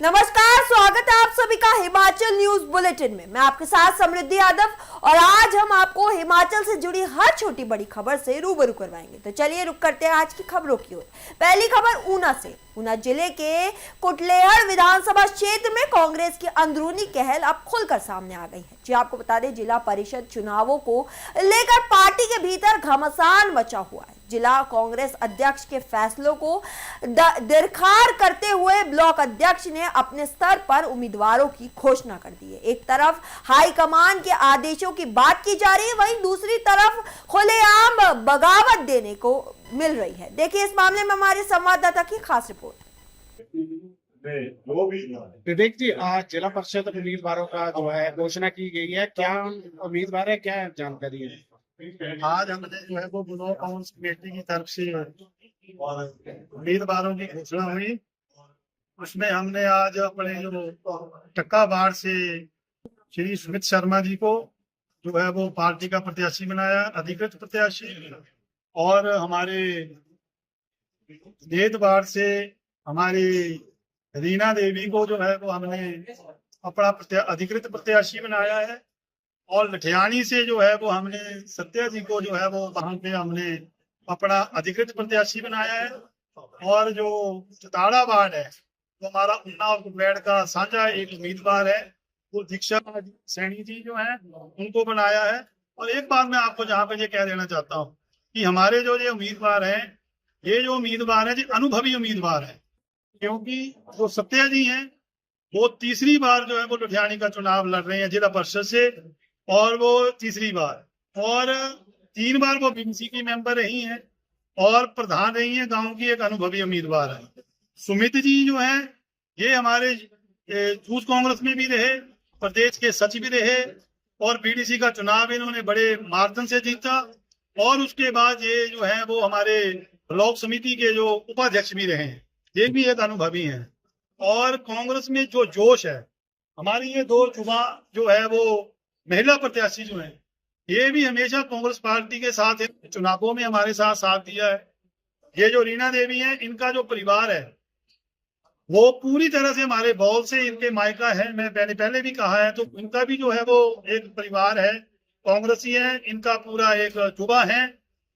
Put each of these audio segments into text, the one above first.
नमस्कार, स्वागत है आप सभी का हिमाचल न्यूज बुलेटिन में। मैं आपके साथ समृद्धि यादव और आज हम आपको हिमाचल से जुड़ी हर छोटी बड़ी खबर से रूबरू करवाएंगे। तो चलिए रुक करते हैं आज की खबरों की ओर। पहली खबर ऊना से। ऊना जिले के कुटलेहड़ विधानसभा क्षेत्र में कांग्रेस की अंदरूनी कहल अब खुलकर सामने आ गई है। जी आपको बता दें, जिला परिषद चुनावों को लेकर पार्टी के भीतर घमासान मचा हुआ है। जिला कांग्रेस अध्यक्ष के फैसलों को दरखार करते हुए ब्लॉक अध्यक्ष ने अपने स्तर पर उम्मीदवारों की घोषणा कर दी है। एक तरफ हाईकमान के आदेशों की बात की जा रही है, वहीं दूसरी तरफ खुलेआम बगावत देने को मिल रही है। देखिए इस मामले में हमारे संवाददाता की खास रिपोर्ट। विवेक जी, आज जिला परिषद उम्मीदवारों का जो है घोषणा की गई है, क्या उम्मीदवार है, क्या जानकारी है? आज हमने जो है वो ब्लॉक कांग्रेस कमेटी की तरफ से उम्मीदवारों की घोषणा हुई। उसमें हमने आज अपने जो टक्का वार्ड से श्री सुमित शर्मा जी को जो है वो पार्टी का प्रत्याशी बनाया, अधिकृत प्रत्याशी। और हमारे देद वार्ड से हमारी रीना देवी को जो है वो हमने अपना अधिकृत प्रत्याशी बनाया है। और लठियानी से जो है वो हमने सत्या जी को जो है वो वहां पे हमने अपना अधिकृत प्रत्याशी बनाया है। और जो चताड़ा वार्ड है तो हमारा ऊना और कुटलेहड़ का साझा एक उम्मीदवार है, वो दीक्षा सैनी जी जो है उनको बनाया है। और एक बात मैं आपको जहाँ पे ये कह देना चाहता हूँ कि हमारे जो ये उम्मीदवार हैं, ये जो उम्मीदवार है जो अनुभवी उम्मीदवार है, क्योंकि जो सत्या जी हैं वो तीसरी बार जो है वो लुधियाना का चुनाव लड़ रहे हैं जिला परिषद से, और वो तीसरी बार, और 3 बार वो बीएमसी की मेंबर रही हैं और प्रधान रही हैं गांव की। एक अनुभवी उम्मीदवार है। सुमित जी जो है ये हमारे यूथ कांग्रेस में भी रहे, प्रदेश के सचिव भी रहे, और बीडीसी का चुनाव इन्होंने बड़े मार्जिन से जीता। और उसके बाद ये जो है वो हमारे ब्लॉक समिति के जो उपाध्यक्ष भी रहे हैं, ये भी एक अनुभवी हैं। और कांग्रेस में जो जोश है, हमारी ये 2 युवा जो है वो महिला प्रत्याशी जो है, ये भी हमेशा कांग्रेस पार्टी के साथ चुनावों में हमारे साथ दिया है। ये जो रीना देवी है, इनका जो परिवार है वो पूरी तरह से हमारे बॉल से इनके मायका है। मैं पहले भी कहा है, तो इनका भी जो है वो एक परिवार है, कांग्रेसी है, इनका पूरा एक युवा है।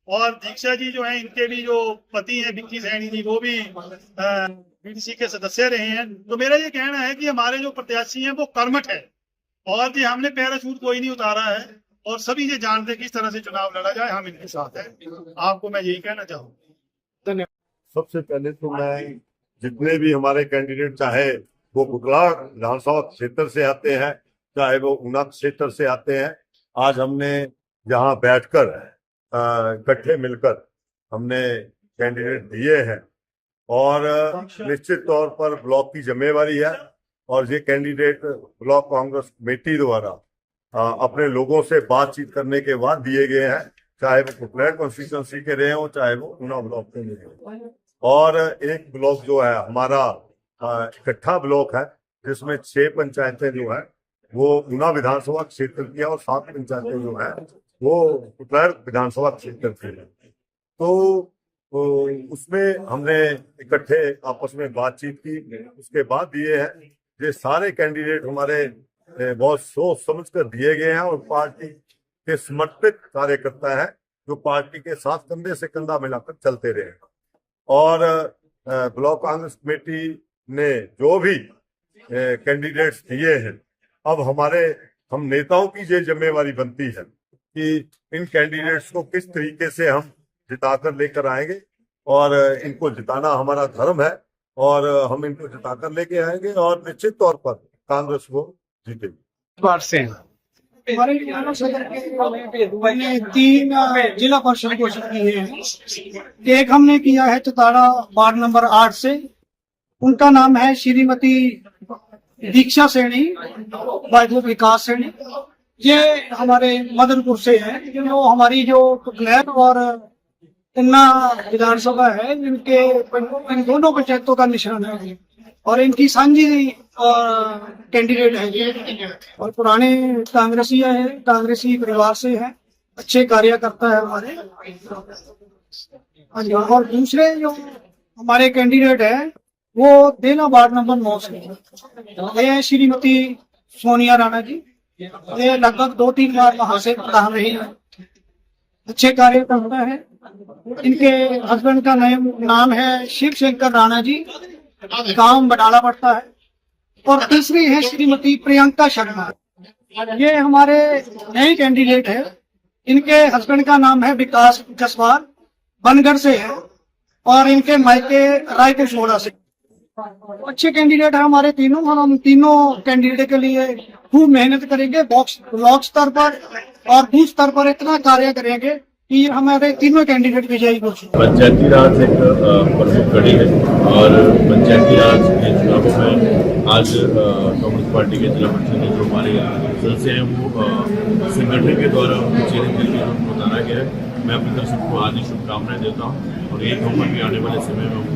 और दीक्षा जी जो है, इनके भी जो पति है विक्की सैनी जी, वो भी बीडीसी के सदस्य रहे हैं। तो मेरा ये कहना है कि हमारे जो प्रत्याशी हैं वो कर्मठ है, और ये हमने पैराशूट कोई नहीं उतारा है, और सभी ये जानते हैं किस तरह से चुनाव लड़ा जाए, हम इनके साथ हैं। आपको मैं यही कहना चाहूँगा। धन्यवाद। सबसे पहले तो मैं जितने भी हमारे कैंडिडेट, चाहे वो कुटलेहड़ विधानसभा क्षेत्र से आते हैं, चाहे वो ऊना क्षेत्र से आते हैं, आज हमने यहाँ बैठकर इकट्ठे मिलकर हमने कैंडिडेट दिए हैं। और निश्चित तौर पर ब्लॉक की जिम्मेवारी है, और ये कैंडिडेट ब्लॉक कांग्रेस कमेटी द्वारा अपने लोगों से बातचीत करने के बाद दिए गए हैं, चाहे वो कुटलेहड़ कॉन्स्टिट्यूंसी के रहे हो, चाहे वो ऊना ब्लॉक के रहे हो। और एक ब्लॉक जो है हमारा इकट्ठा ब्लॉक है, जिसमें 6 पंचायतें जो है वो ऊना विधानसभा क्षेत्र की है, और 7 पंचायतें जो है वो कुटलेहड़ विधानसभा क्षेत्र की है। तो उसमें हमने इकट्ठे आपस में बातचीत की, उसके बाद दिए हैं। ये सारे कैंडिडेट हमारे बहुत सोच समझ कर दिए गए हैं, और पार्टी के समर्पित कार्यकर्ता है, जो पार्टी के साथ कंधे से कंधा मिलाकर चलते रहे। और ब्लॉक कांग्रेस कमेटी ने जो भी कैंडिडेट्स दिए हैं, अब हम नेताओं की ये जिम्मेवारी बनती है कि इन कैंडिडेट्स को किस तरीके से हम जिताकर लेकर आएंगे, और इनको जिताना हमारा धर्म है, और हम इनको जिताकर लेके आएंगे, और निश्चित तौर पर कांग्रेस को जीतेगी। हमारे हमने 3 जिला परिषद घोषित किए हैं। एक हमने किया है चताड़ा वार्ड नंबर 8 से, उनका नाम है श्रीमती दीक्षा सैनी, वाइफ विकास सैनी। ये हमारे मदनपुर से है। जो हमारी जो कुटलेहड़ और ऊना विधानसभा है, इन दोनों पंचायतों का निशान है, और इनकी सांझी कैंडिडेट है, और पुराने कांग्रेसी परिवार से है, अच्छे कार्यकर्ता है हमारे। और दूसरे जो हमारे कैंडिडेट है वो देना वार्ड नंबर 9 से है। ये श्रीमती सोनिया राणा जी, ये लगभग 2-3 बार वहां से प्रधान रही है, अच्छे कार्यकर्ता है। इनके हस्बैंड का नाम है शिव शंकर राणा जी, गांव बडाला पड़ता है। और तीसरी है श्रीमती प्रियंका शर्मा, ये हमारे नए कैंडिडेट है। इनके हस्बैंड का नाम है विकास जसवाल, बनगढ़ से है, और इनके मायके रायपुर से। अच्छे कैंडिडेट है हमारे तीनों। हम तीनों कैंडिडेट के लिए खूब मेहनत करेंगे, ब्लॉक स्तर पर और बूथ स्तर पर इतना कार्य करेंगे कि हमारे तीनों कैंडिडेट विजयी घोषित। पंचायती राज एक प्रमुख कड़ी है और पंचायती राज के चुनावों में आज कांग्रेस पार्टी के जिला परिषद के जो हमारे सदस्य हैं वो संगठन के द्वारा उनको चयनित करके उनको उतारा गया है। मैं अपनी तरफ से उनको हार्दिक शुभकामनाएं देता हूँ और यही कहूँगा कि आने वाले समय में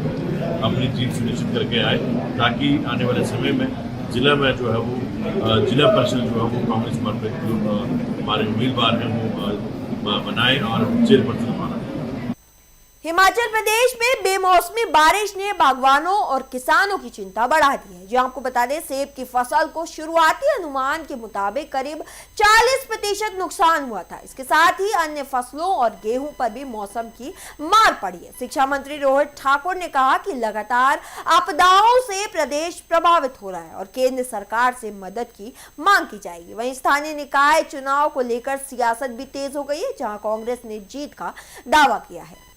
अपनी जीत सुनिश्चित करके आए, ताकि आने वाले समय में जिला में जो है वो जिला परिषद जो है वो कांग्रेस पार्टी जो हमारे उम्मीदवार हैं वो बनाए और चेयरपर्सन बना। हिमाचल प्रदेश में बेमौसमी बारिश ने बागवानों और किसानों की चिंता बढ़ा दी है। जो आपको बता दें, सेब की फसल को शुरुआती अनुमान के मुताबिक करीब 40% नुकसान हुआ था। इसके साथ ही अन्य फसलों और गेहूं पर भी मौसम की मार पड़ी है। शिक्षा मंत्री रोहित ठाकुर ने कहा कि लगातार आपदाओं से प्रदेश प्रभावित हो रहा है और केंद्र सरकार से मदद की मांग की जाएगी। वहीं स्थानीय निकाय चुनाव को लेकर सियासत भी तेज हो गई है, जहां कांग्रेस ने जीत का दावा किया है।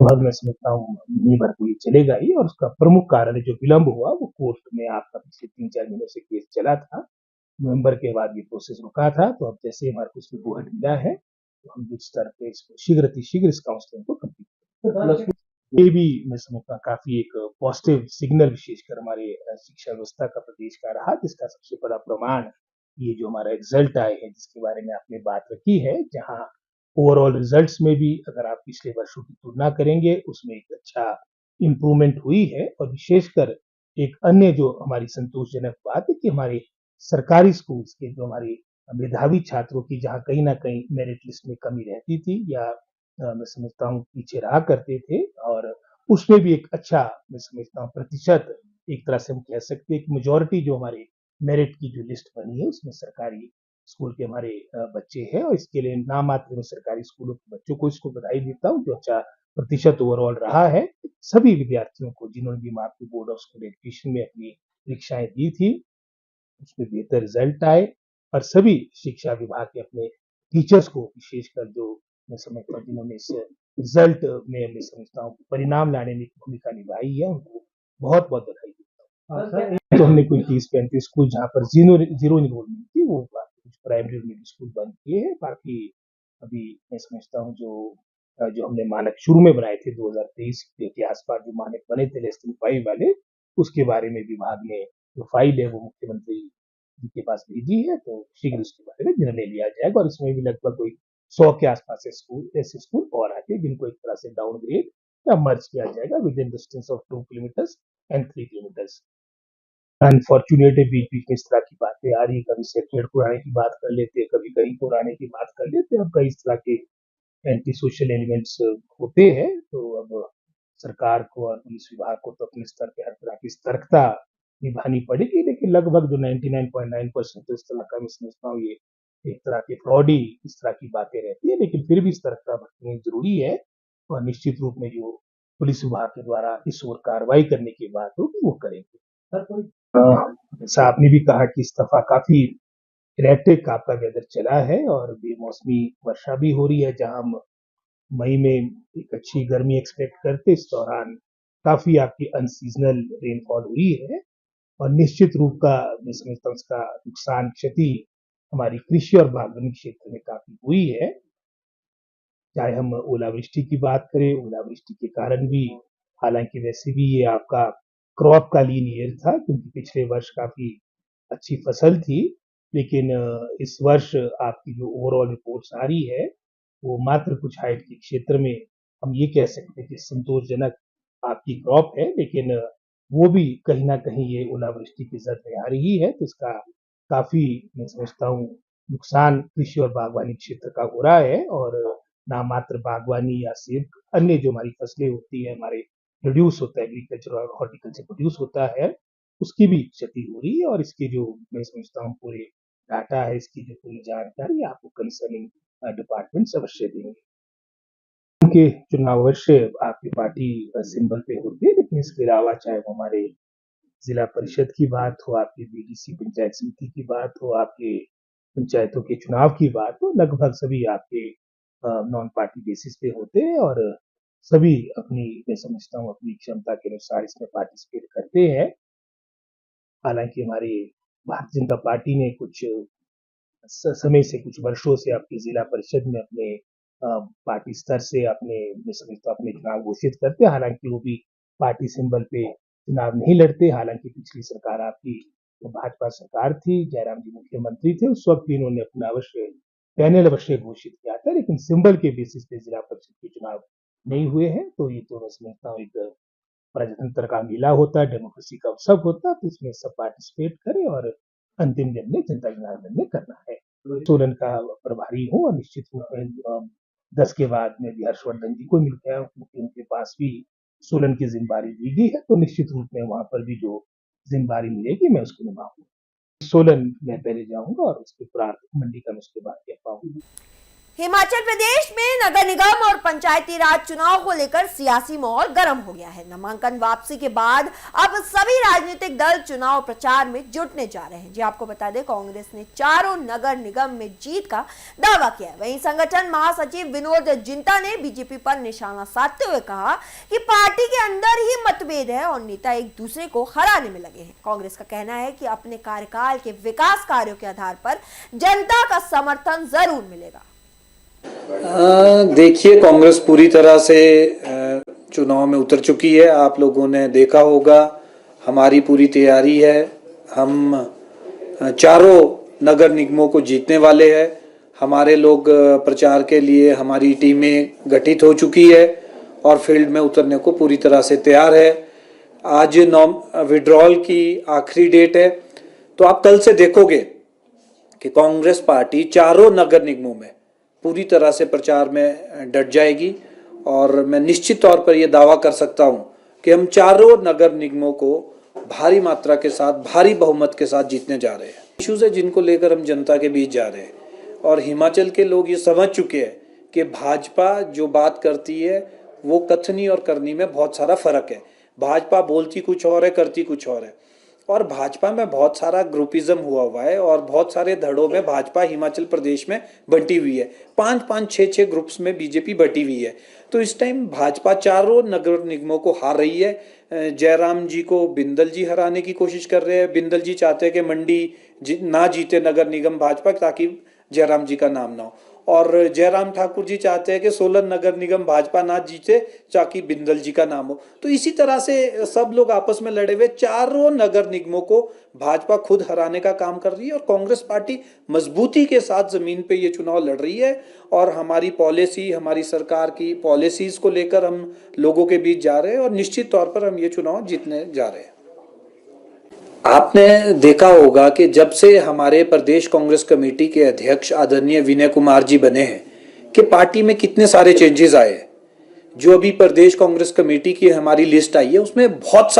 लगभग मैं समझता हूँ महीने भर तो ये चलेगा ही, और उसका प्रमुख कारण जो विलंब हुआ वो कोर्ट में आपका पिछले 3-4 महीनों से केस चला था। नवंबर के बाद ये प्रोसेस रुका था, तो अब जैसे हमारे को उसमें बोहट मिला है तो हम जिस स्तर पे इसको शीघ्र इस काउंसलिंग को कंप्लीट, ये भी मैं समझता हूँ काफी एक पॉजिटिव सिग्नल विशेषकर हमारे शिक्षा व्यवस्था का प्रदेश का रहा, जिसका सबसे बड़ा प्रमाण ये जो हमारा रिजल्ट आए हैं जिसके बारे में आपने बात रखी है, जहाँ ओवरऑल रिजल्ट्स में भी अगर आप पिछले वर्षों की तुलना करेंगे उसमें एक अच्छा इम्प्रूवमेंट हुई है। और विशेषकर एक अन्य जो हमारी संतोषजनक बात है कि हमारे सरकारी स्कूल्स के जो हमारे मेधावी छात्रों की जहाँ कहीं ना कहीं मेरिट लिस्ट में कमी रहती थी या मैं समझता हूँ पीछे रहा करते थे, और उसमें भी एक अच्छा मैं समझता हूँ प्रतिशत, एक तरह से हम कह सकते हैं कि मेजोरिटी जो हमारे मेरिट की जो लिस्ट बनी है उसमें सरकारी स्कूल के हमारे बच्चे हैं, और इसके लिए नाम मात्र में सरकारी स्कूलों के बच्चों को इसको बधाई देता हूँ जो अच्छा प्रतिशत ओवरऑल रहा है। सभी विद्यार्थियों को जिन्होंने भी marks board of school education में अपनी परीक्षाएं दी थी उसमें बेहतर रिजल्ट आए, और सभी शिक्षा विभाग के अपने टीचर्स को विशेषकर जो मैं समझता हूँ जिन्होंने इस रिजल्ट में मैं समझता हूँ परिणाम लाने में भूमिका निभाई है, उनको बहुत बहुत बधाई देता हूँ। तो हमने कोई 30-35 स्कूल जहाँ पर जीरो इनरोलमेंट थी वो कुछ प्राइमरी मिडिल स्कूल बंद किए हैं, बाकी अभी मैं समझता हूँ जो हमने मानक शुरू में बनाए थे 2023 के आसपास जो मानक बने थे लेस देन 5 वाले, उसके बारे में विभाग ने जो फाइल है वो मुख्यमंत्री जी के पास भेजी है, तो शीघ्र उसके बारे में निर्णय लिया जाएगा। और इसमें भी लगभग कोई 100 के आसपास ऐसे स्कूल और आते हैं जिनको एक तरह से डाउनग्रेड या मर्ज किया जाएगा within distance of 2 kilometre and 3 kilometre. Unfortunately बीच बीच में इस तरह की बातें आ रही, कभी सेक्रेट को आने की बात कर लेते, कभी कहीं को आने की बात कर लेते, अब कई इस तरह के एंटी सोशल एलिमेंट्स होते हैं। तो अब सरकार को और पुलिस विभाग को तो अपने स्तर पे हर तरह की सतर्कता निभानी पड़ेगी, लेकिन लगभग जो 99.9% तो इस तरह का मैं समझता हूँ ये एक तरह की फ्रॉड ही इस तरह की बातें रहती है, लेकिन फिर भी सतर्कता बरतनी जरूरी है। और निश्चित रूप में जो पुलिस विभाग के द्वारा इस ओर कार्रवाई करने की बात होगी वो करेंगे। जैसा आपने भी कहा कि इस दफा काफी इरेक्टिक आपका वेदर चला है और बेमौसमी वर्षा भी हो रही है, जहां हम मई में एक अच्छी गर्मी एक्सपेक्ट करते, इस दौरान काफी आपकी अनसीजनल रेनफॉल हुई है और निश्चित रूप का मैं समझता हूँ उसका नुकसान क्षति हमारी कृषि और बागवानी क्षेत्र में काफी हुई है। चाहे हम ओलावृष्टि की बात करें, ओलावृष्टि के कारण भी, हालांकि वैसे भी ये आपका क्रॉप का लीन ईयर था, क्योंकि पिछले वर्ष काफी अच्छी फसल थी, लेकिन इस वर्ष आपकी जो ओवरऑल रिपोर्ट्स आ रही है, वो मात्र कुछ हाइट के क्षेत्र में हम ये कह सकते हैं कि संतोषजनक आपकी क्रॉप है, लेकिन वो भी कहीं ना कहीं ये ओलावृष्टि की जद में आ रही है, तो इसका काफी, मैं समझता हूँ, नुकसान कृषि और बागवानी क्षेत्र का हो रहा है। और ना मात्र बागवानी या सेब, अन्य जो हमारी फसलें होती है, हमारे प्रोड्यूस होता है, एग्रीकल्चर और हॉर्टिकल्चर प्रोड्यूस होता है, उसकी भी क्षति हो रही है। और इसके जो, मैं समझता हूँ, पूरे डाटा है, इसकी जो पूरी जानकारी आपको कंसर्निंग डिपार्टमेंट अवश्य देंगे। उनके चुनाव अवश्य आपकी पार्टी सिंबल पे होती है, लेकिन इसके अलावा चाहे वो हमारे जिला परिषद की बात हो, आपकी बीडीसी पंचायत समिति की बात हो, आपके पंचायतों के चुनाव की बात हो, लगभग सभी आपके नॉन पार्टी बेसिस पे होते हैं, और सभी अपनी, मैं समझता हूँ, अपनी क्षमता के अनुसार इसमें पार्टिसिपेट करते हैं। हालांकि हमारी भारतीय जनता पार्टी ने कुछ समय से, कुछ वर्षों से आपकी जिला परिषद में अपने पार्टी स्तर से अपने, मैं समझता हूँ, अपने चुनाव घोषित करते हैं। हालांकि वो भी पार्टी सिंबल पे चुनाव नहीं लड़ते। हालांकि पिछली सरकार आपकी भाजपा सरकार थी, जयराम जी मुख्यमंत्री थे, उस वक्त भी इन्होंने अपना अवश्य पैनल अवश्य घोषित किया था, लेकिन सिंबल के बेसिस पे जिला परिषद के चुनाव नहीं हुए हैं। तो ये तो मैं समझता हूँ एक प्रजातंत्र का मेला होता है, डेमोक्रेसी का उत्सव होता है, तो इसमें सब पार्टिसिपेट करें और अंतिम निर्णय जनता जनार्दन ने करना है। सोलन का प्रभारी हूँ, और निश्चित रूप में 10 के बाद में भी हर्षवर्धन जी को मिल गया, क्योंकि उनके पास भी सोलन की जिम्मेदारी दी गई है, तो निश्चित रूप में वहां पर भी जो जिम्मेदारी मिलेगी मैं उसको निभाऊंगा। सोलन मैं पहले जाऊंगा और उसके प्रार्थ मंडी का मैं उसके बाद कह पाऊंगा। हिमाचल प्रदेश में नगर निगम और पंचायती राज चुनाव को लेकर सियासी माहौल गर्म हो गया है। नामांकन वापसी के बाद अब सभी राजनीतिक दल चुनाव प्रचार में जुटने जा रहे हैं। जी आपको बता दें, कांग्रेस ने चारों नगर निगम में जीत का दावा किया है। वहीं संगठन महासचिव विनोद जिंटा ने बीजेपी पर निशाना साधते हुए कहा कि पार्टी के अंदर ही मतभेद है और नेता एक दूसरे को हराने में लगे हैं। कांग्रेस का कहना है कि अपने कार्यकाल के विकास कार्यों के आधार पर जनता का समर्थन जरूर मिलेगा। देखिए, कांग्रेस पूरी तरह से चुनाव में उतर चुकी है। आप लोगों ने देखा होगा, हमारी पूरी तैयारी है। हम चारों नगर निगमों को जीतने वाले हैं। हमारे लोग प्रचार के लिए, हमारी टीमें गठित हो चुकी है और फील्ड में उतरने को पूरी तरह से तैयार है। आज विड्रॉल की आखिरी डेट है, तो आप कल से देखोगे कि कांग्रेस पार्टी चारों नगर निगमों में पूरी तरह से प्रचार में डट जाएगी। और मैं निश्चित तौर पर यह दावा कर सकता हूं कि हम चारों नगर निगमों को भारी मात्रा के साथ, भारी बहुमत के साथ जीतने जा रहे हैं। इश्यूज है जिनको लेकर हम जनता के बीच जा रहे हैं, और हिमाचल के लोग ये समझ चुके हैं कि भाजपा जो बात करती है वो कथनी और करनी में बहुत सारा फर्क है। भाजपा बोलती कुछ और है, करती कुछ और है, और भाजपा में बहुत सारा ग्रुपिज्म हुआ है और बहुत सारे धड़ों में भाजपा हिमाचल प्रदेश में बंटी हुई है। 5-5, 6-6 ग्रुप्स में बीजेपी बंटी हुई है। तो इस टाइम भाजपा चारों नगर निगमों को हार रही है। जयराम जी को बिंदल जी हराने की कोशिश कर रहे हैं। बिंदल जी चाहते हैं कि मंडी ना जीते नगर निगम भाजपा, ताकि जयराम जी का नाम ना हो, और जयराम ठाकुर जी चाहते हैं कि सोलन नगर निगम भाजपा ना जीते ताकि बिंदल जी का नाम हो। तो इसी तरह से सब लोग आपस में लड़े हुए, चारों नगर निगमों को भाजपा खुद हराने का काम कर रही है, और कांग्रेस पार्टी मजबूती के साथ जमीन पे ये चुनाव लड़ रही है। और हमारी पॉलिसी, हमारी सरकार की पॉलिसीज को लेकर हम लोगों के बीच जा रहे हैं, और निश्चित तौर पर हम ये चुनाव जीतने जा रहे हैं। आपने देखा होगा कि जब से हमारे प्रदेश कांग्रेस कमेटी के अध्यक्ष आदरणीय विनय कुमार जी बने हैं कि पार्टी में कितने सारे चेंजेस आए हैं। जो अभी प्रदेश कांग्रेस कमेटी की हमारी लिस्ट आई है, उसमें बहुत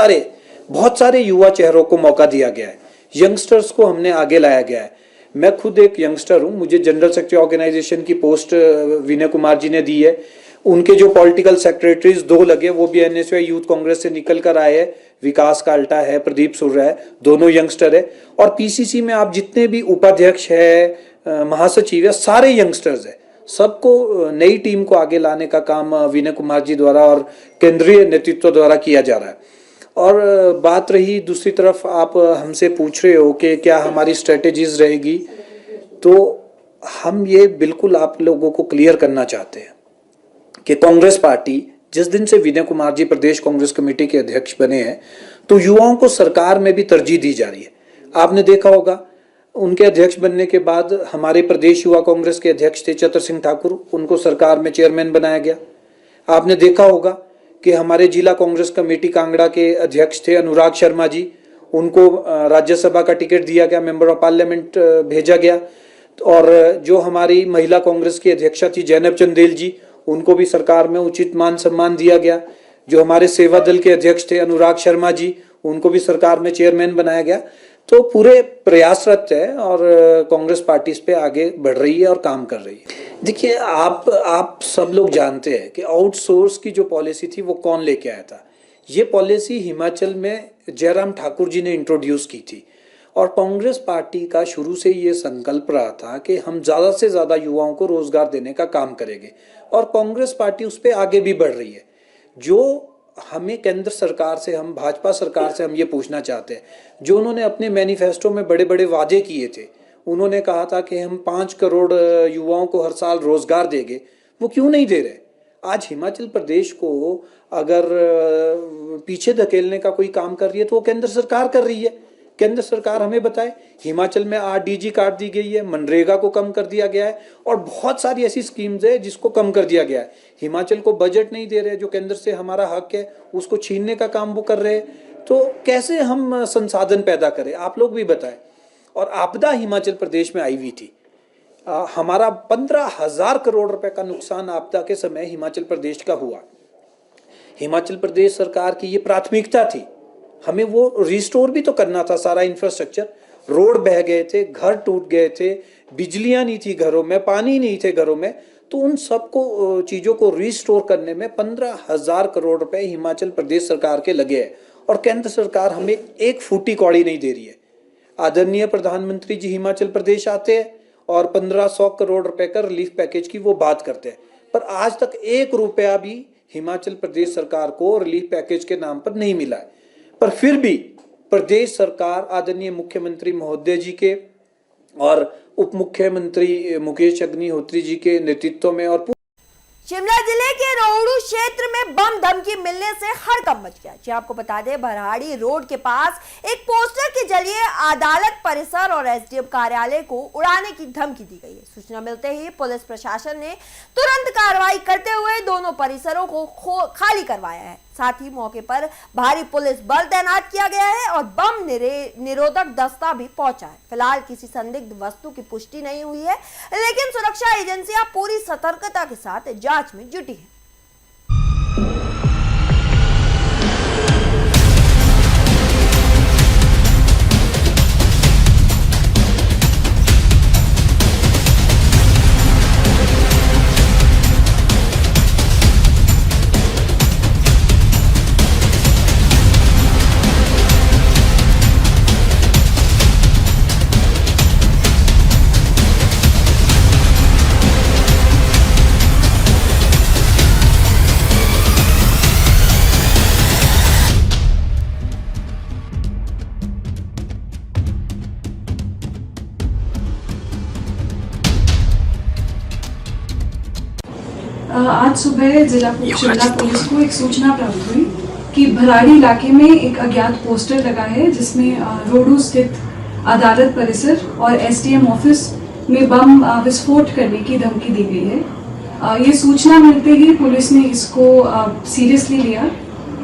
सारे युवा चेहरों को मौका दिया गया है। यंगस्टर्स को हमने आगे लाया गया है। मैं खुद एक यंगस्टर हूं, मुझे जनरल सेक्रेटरी ऑर्गेनाइजेशन की पोस्ट विनय कुमार जी ने दी है। उनके जो पॉलिटिकल सेक्रेटरीज 2 लगे, वो भी एनएसयूआई यूथ कांग्रेस से निकल कर आए हैं। विकास काल्टा है, प्रदीप सुर्रा है, दोनों यंगस्टर है। और पीसीसी में आप जितने भी उपाध्यक्ष है, महासचिव है, सारे यंगस्टर्स है। सबको, नई टीम को आगे लाने का काम विनय कुमार जी द्वारा और केंद्रीय नेतृत्व द्वारा किया जा रहा है। और बात रही दूसरी तरफ, आप हमसे पूछ रहे हो कि क्या हमारी स्ट्रेटेजीज रहेगी, तो हम ये बिल्कुल आप लोगों को क्लियर करना चाहते हैं कि कांग्रेस पार्टी जिस दिन से विनय कुमार जी प्रदेश कांग्रेस कमेटी के अध्यक्ष बने हैं तो युवाओं को सरकार में भी तरजीह दी जा रही है। आपने देखा होगा उनके अध्यक्ष बनने के बाद हमारे प्रदेश युवा कांग्रेस के अध्यक्ष थे चतर सिंह ठाकुर, उनको सरकार में चेयरमैन बनाया गया। आपने देखा होगा कि हमारे जिला कांग्रेस कमेटी कांगड़ा के अध्यक्ष थे अनुराग शर्मा जी, उनको राज्यसभा का टिकट दिया गया, मेंबर ऑफ पार्लियामेंट भेजा गया। और जो हमारी महिला कांग्रेस की अध्यक्षा थी जैनब चंदेल जी, उनको भी सरकार में उचित मान सम्मान दिया गया। जो हमारे सेवा दल के अध्यक्ष थे अनुराग शर्मा जी, उनको भी सरकार में चेयरमैन बनाया गया। तो पूरे प्रयासरत है और कांग्रेस पार्टी इस पे आगे बढ़ रही है और काम कर रही है। देखिए आप सब लोग जानते हैं कि आउटसोर्स की जो पॉलिसी थी वो कौन लेके आया था। ये पॉलिसी हिमाचल में जयराम ठाकुर जी ने इंट्रोड्यूस की थी और कांग्रेस पार्टी का शुरू से ये संकल्प रहा था कि हम ज़्यादा से ज़्यादा युवाओं को रोजगार देने का काम करेंगे और कांग्रेस पार्टी उस पर आगे भी बढ़ रही है। जो हमें केंद्र सरकार से, हम भाजपा सरकार से हम ये पूछना चाहते हैं, जो उन्होंने अपने मैनिफेस्टो में बड़े बड़े वादे किए थे, उन्होंने कहा था कि हम 5 करोड़ युवाओं को हर साल रोजगार देंगे, वो क्यों नहीं दे रहे? आज हिमाचल प्रदेश को अगर पीछे धकेलने का कोई काम कर रही है तो वो केंद्र सरकार कर रही है। केंद्र सरकार हमें बताए, हिमाचल में RDG काट दी गई है, मनरेगा को कम कर दिया गया है और बहुत सारी ऐसी स्कीम्स है जिसको कम कर दिया गया है। हिमाचल को बजट नहीं दे रहे, जो केंद्र से हमारा हक है उसको छीनने का काम वो कर रहे हैं। तो कैसे हम संसाधन पैदा करें, आप लोग भी बताएं। और आपदा हिमाचल प्रदेश में आई हुई थी, हमारा 15,000 करोड़ रुपए का नुकसान आपदा के समय हिमाचल प्रदेश का हुआ। हिमाचल प्रदेश सरकार की ये प्राथमिकता थी, हमें वो रिस्टोर भी तो करना था सारा इंफ्रास्ट्रक्चर। रोड बह गए थे, घर टूट गए थे, बिजलियां नहीं थी घरों में, पानी नहीं थे घरों में, तो उन सबको चीजों को रिस्टोर करने में 15,000 करोड़ रुपए हिमाचल प्रदेश सरकार के लगे हैं और केंद्र सरकार हमें एक फूटी कौड़ी नहीं दे रही है। आदरणीय प्रधानमंत्री जी हिमाचल प्रदेश आते हैं और 1500 करोड़ रुपए का रिलीफ पैकेज की वो बात करते हैं, पर आज तक 1 रुपया भी हिमाचल प्रदेश सरकार को रिलीफ पैकेज के नाम पर नहीं मिला है। पर फिर भी प्रदेश सरकार आदरणीय मुख्यमंत्री महोदय जी के और उप मुख्यमंत्री मुकेश अग्निहोत्री जी के नेतृत्व में और शिमला जिले के रोहडू क्षेत्र में बम धमकी मिलने से हड़कंप मच गया। जी आपको बता दें, भराड़ी रोड के पास एक पोस्टर के जरिए अदालत परिसर और एसडीएम कार्यालय को उड़ाने की धमकी दी गई है। सूचना मिलते ही पुलिस प्रशासन ने तुरंत कार्रवाई करते हुए दोनों परिसरों को खाली करवाया है। साथ ही मौके पर भारी पुलिस बल तैनात किया गया है और बम निरोधक दस्ता भी पहुंचा है। फिलहाल किसी संदिग्ध वस्तु की पुष्टि नहीं हुई है, लेकिन सुरक्षा एजेंसियां पूरी सतर्कता के साथ जांच में जुटी हैं। आज सुबह जिला शिमला पुलिस को एक सूचना प्राप्त हुई कि भराड़ी इलाके में एक अज्ञात पोस्टर लगा है जिसमें रोहडू स्थित अदालत परिसर और एसडीएम ऑफिस में बम विस्फोट करने की धमकी दी गई है। ये सूचना मिलते ही पुलिस ने इसको सीरियसली लिया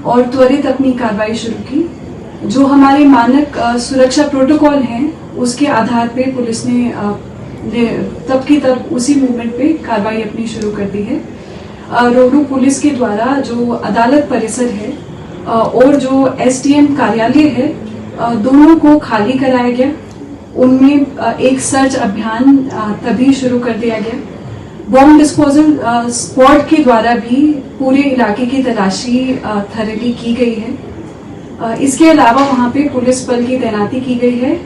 और त्वरित अपनी कार्रवाई शुरू की। जो हमारे मानक सुरक्षा प्रोटोकॉल हैं उसके आधार पे पुलिस ने तब की तब उसी मूवमेंट पे कार्रवाई अपनी शुरू कर दी है। रोहडू पुलिस के द्वारा जो अदालत परिसर है और जो एसडीएम कार्यालय है दोनों को खाली कराया गया। उनमें एक सर्च अभियान तभी शुरू कर दिया गया। बॉम्ब डिस्पोजल स्क्वाड के द्वारा भी पूरे इलाके की तलाशी थरली की गई है। इसके अलावा वहाँ पे पुलिस बल की तैनाती की गई है।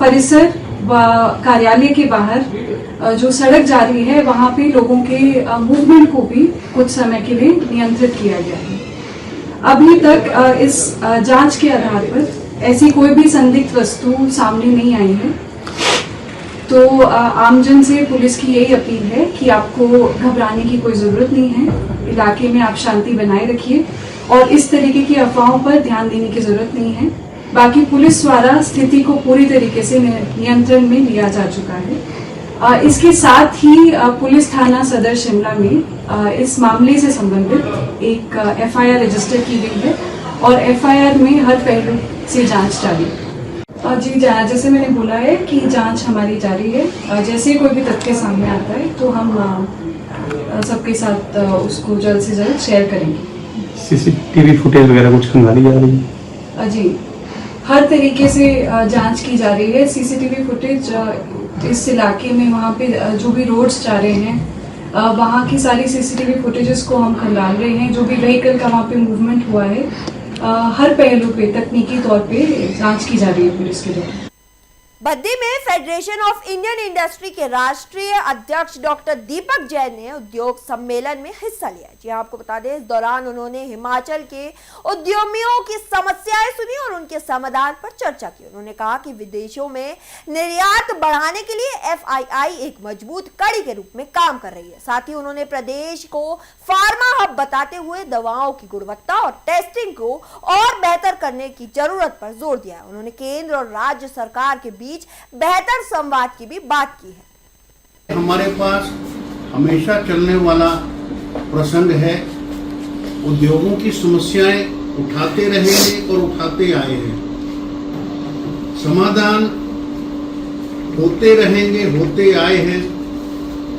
परिसर व कार्यालय के बाहर जो सड़क जा रही है वहाँ पे लोगों के मूवमेंट को भी कुछ समय के लिए नियंत्रित किया गया है। अभी तक इस जांच के आधार पर ऐसी कोई भी संदिग्ध वस्तु सामने नहीं आई है। तो आमजन से पुलिस की यही अपील है कि आपको घबराने की कोई ज़रूरत नहीं है। इलाके में आप शांति बनाए रखिए और इस तरीके की अफवाहों पर ध्यान देने की ज़रूरत नहीं है। बाकी पुलिस द्वारा स्थिति को पूरी तरीके से नियंत्रण में लिया जा चुका है। इसके साथ ही पुलिस थाना सदर शिमला में इस मामले से संबंधित एक एफआईआर रजिस्टर की गई है और एफआईआर में हर पहलू से जांच जारी है। जी जैसे मैंने बोला है कि जांच हमारी जारी है। जैसे कोई भी तथ्य सामने आता है तो हम सबके साथ उसको जल्द से जल्द शेयर करेंगे। सीसीटीवी फुटेज वगैरह कुछ खंगाली जा रही है? जी हर तरीके से जांच की जा रही है। सीसीटीवी फुटेज इस इलाके में वहाँ पे जो भी रोड्स जा रहे हैं वहाँ की सारी सीसीटीवी फुटेजेस को हम खंगाल रहे हैं। जो भी व्हीकल का वहाँ पे मूवमेंट हुआ है हर पहलू पे तकनीकी तौर पे जांच की जा रही है पुलिस के द्वारा। बद्दी में फेडरेशन ऑफ इंडियन इंडस्ट्री के राष्ट्रीय अध्यक्ष डॉक्टर दीपक जैन ने उद्योग सम्मेलन में हिस्सा लिया। जी आपको बता दें, इस दौरान उन्होंने हिमाचल के उद्यमियों की समस्याएं सुनी और उनके समाधान पर चर्चा की। उन्होंने कहा कि विदेशों में निर्यात बढ़ाने के लिए एफआईआई एक मजबूत कड़ी के रूप में काम कर रही है। साथ ही उन्होंने प्रदेश को फार्मा हब बताते हुए दवाओं की गुणवत्ता और टेस्टिंग को और बेहतर करने की जरूरत पर जोर दिया। उन्होंने केंद्र और राज्य सरकार के बीच बेहतर संवाद की भी बात की है। हमारे पास हमेशा चलने वाला प्रसंग है, उद्योगों की समस्याएं उठाते रहेंगे और उठाते आए हैं, समाधान होते रहेंगे, होते आए हैं।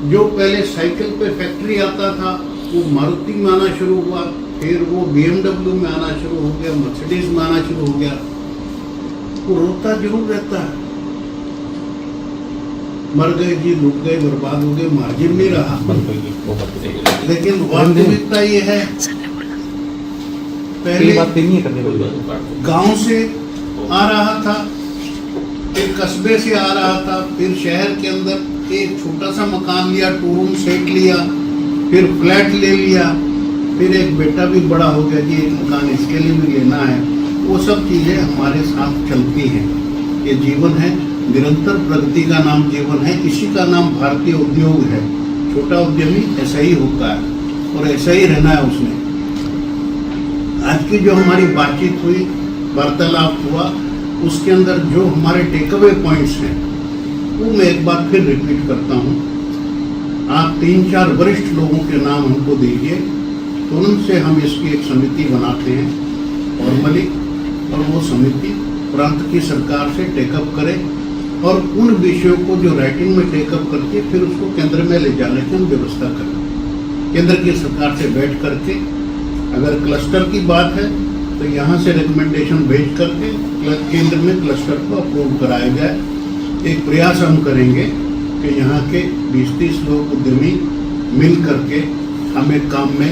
जो पहले साइकिल पे फैक्ट्री आता था वो मारुति में आना शुरू हुआ, फिर वो BMW में आना शुरू हो गया, मर्सिडीज में आना शुरू हो गया। वो रोता जरूर रहता है, मर गए जी, लुट गए, बर्बाद हो गए, मार्जिन नहीं रहा। लेकिन वास्तविकता ये है, पहले गांव से आ रहा था, फिर कस्बे से आ रहा था, फिर शहर के अंदर एक छोटा सा मकान लिया, 2 रूम सेट लिया, फिर फ्लैट ले लिया, फिर एक बेटा भी बड़ा हो गया जी, एक मकान इसके लिए भी लेना है। वो सब चीजें हमारे साथ चलती हैं। ये जीवन है, निरंतर प्रगति का नाम जीवन है। इसी का नाम भारतीय उद्योग है। छोटा उद्यमी ऐसा ही होता है और ऐसा ही रहना है उसने। आज की जो हमारी बातचीत हुई, वार्तालाप हुआ, उसके अंदर जो हमारे टेकअवे पॉइंट्स हैं वो मैं एक बार फिर रिपीट करता हूँ। आप 3-4 वरिष्ठ लोगों के नाम हमको दीजिए, तुरंत से हम इसकी एक समिति बनाते हैं फॉर्मली, और वो समिति प्रांत की सरकार से टेकअप करे और उन विषयों को जो राइटिंग में टेकअप करती है फिर उसको केंद्र में ले जाने की हम व्यवस्था करें। केंद्र की सरकार से बैठ करके अगर क्लस्टर की बात है तो यहाँ से रिकमेंडेशन भेज करके केंद्र में क्लस्टर को अप्रूव कराया जाए। एक प्रयास हम करेंगे कि यहाँ के 20-30 लोग उद्यमी मिल करके हम एक काम में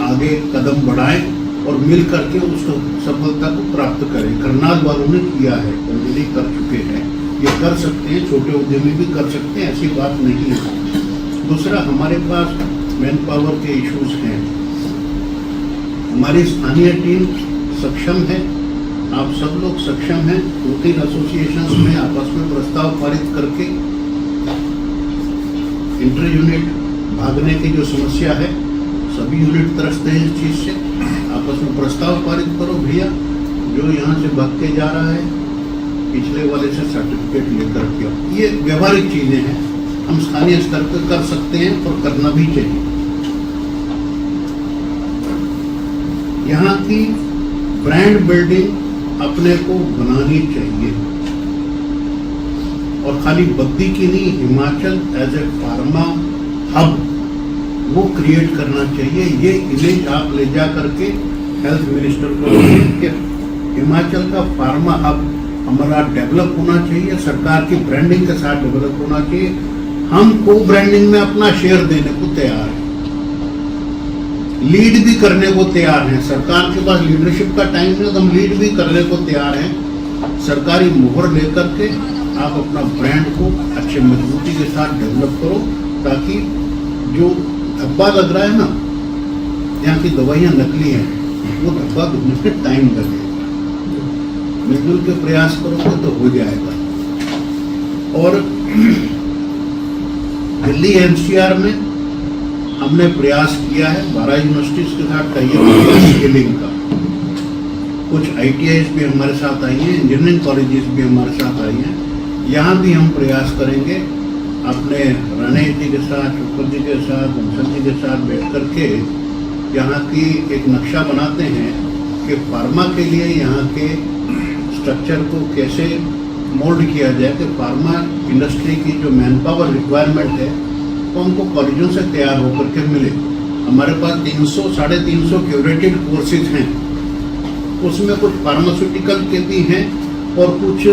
आगे कदम बढ़ाएं और मिल करके उस सफलता को प्राप्त करें। करनाल वालों ने किया है, ऑलरेडी कर चुके हैं, ये कर सकते हैं, छोटे उद्यमी भी कर सकते हैं, ऐसी बात नहीं है। दूसरा, हमारे पास मैन पावर के इश्यूज हैं। हमारी स्थानीय टीम सक्षम है, आप सब लोग सक्षम हैं। 2-3 एसोसिएशंस में आपस में प्रस्ताव पारित करके इंटर यूनिट भागने की जो समस्या है, सभी यूनिट तरसते हैं इस चीज से। आपस में प्रस्ताव पारित करो भैया, जो यहाँ से भाग के जा रहा है पिछले वाले से सर्टिफिकेट लेकर के। ये व्यवहारिक चीजें हैं, हम स्थानीय स्तर पर कर सकते हैं और करना भी चाहिए। यहाँ की ब्रांड बिल्डिंग अपने को बनानी चाहिए और खाली बद्दी की नहीं, Himachal as a pharma hub वो क्रिएट करना चाहिए। ये इमेज आप ले जा करके हेल्थ मिनिस्टर को कि हिमाचल का फार्मा हब हमारा डेवलप होना चाहिए, सरकार की ब्रांडिंग के साथ डेवलप होना चाहिए। हम को ब्रांडिंग में अपना शेयर देने को तैयार हैं, लीड भी करने को तैयार हैं। सरकार के पास लीडरशिप का टाइम है तो हम लीड भी करने को तैयार हैं। सरकारी मोहर लेकर के आप अपना ब्रांड को अच्छे मजबूती के साथ डेवलप करो, ताकि जो धब्बा लग रहा है ना, यहाँ की दवाइयाँ नकली हैं, वो धब्बा धुलने में टाइम लगेगा। मिलजुल के प्रयास करोगे तो हो जाएगा। और दिल्ली एनसीआर में हमने प्रयास किया है 12 यूनिवर्सिटीज के साथ टाइप स्किलिंग का। कुछ आईटीआईज भी हमारे साथ आई हैं, इंजीनियरिंग कॉलेजेस भी हमारे साथ आई हैं। यहाँ भी हम प्रयास करेंगे अपने रणनीति के साथ, शुक्र जी के साथ, बंसल जी के साथ बैठ करके यहाँ की एक नक्शा बनाते हैं कि फार्मा के लिए यहाँ के स्ट्रक्चर को कैसे मोल्ड किया जाए कि फार्मा इंडस्ट्री की जो मैन पावर रिक्वायरमेंट है वो हमको कॉलेजों से तैयार होकर के मिले। हमारे पास 300-350 क्यूरेटेड कोर्सेज हैं, उसमें कुछ फार्मास्यूटिकल के भी हैं और कुछ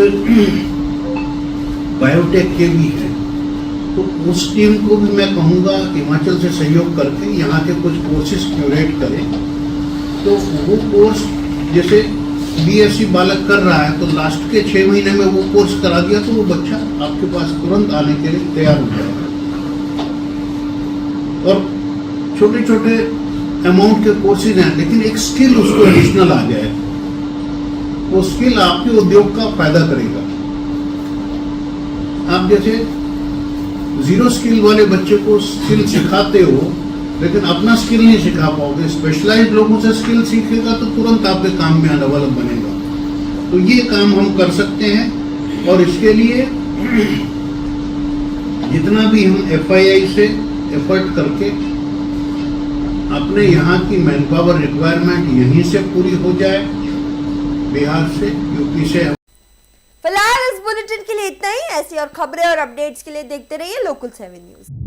बायोटेक के भी हैं। तो उस टीम को भी मैं कहूँगा हिमाचल से सहयोग करके यहाँ के कुछ कोर्सेज क्यूरेट करें। तो वो कोर्स जैसे बीएससी बालक कर रहा है तो लास्ट के 6 महीने में वो कोर्स करा दिया तो वो बच्चा आपके पास तुरंत आने के लिए तैयार हो जाएगा। और छोटे छोटे अमाउंट के कोर्सेज हैं, लेकिन एक स्किल उसको एडिशनल आ जाए, वो स्किल आपके उद्योग का फायदा करेगा। आप जैसे 0 स्किल वाले बच्चे को स्किल सिखाते हो लेकिन अपना स्किल नहीं सिखा पाओगे। स्पेशलाइज्ड लोगों से स्किल सीखेगा तो तुरंत आपके काम में डेवलप बनेगा। तो ये काम हम कर सकते हैं और इसके लिए जितना भी हम FII से एफर्ट करके अपने यहाँ की मैन पावर रिक्वायरमेंट यहीं से पूरी हो जाए, बिहार से, यूपी से। फिलहाल इस बुलेटिन के लिए इतना ही। ऐसी और खबरें और अपडेट्स के लिए देखते रहिए लोकल 7 न्यूज।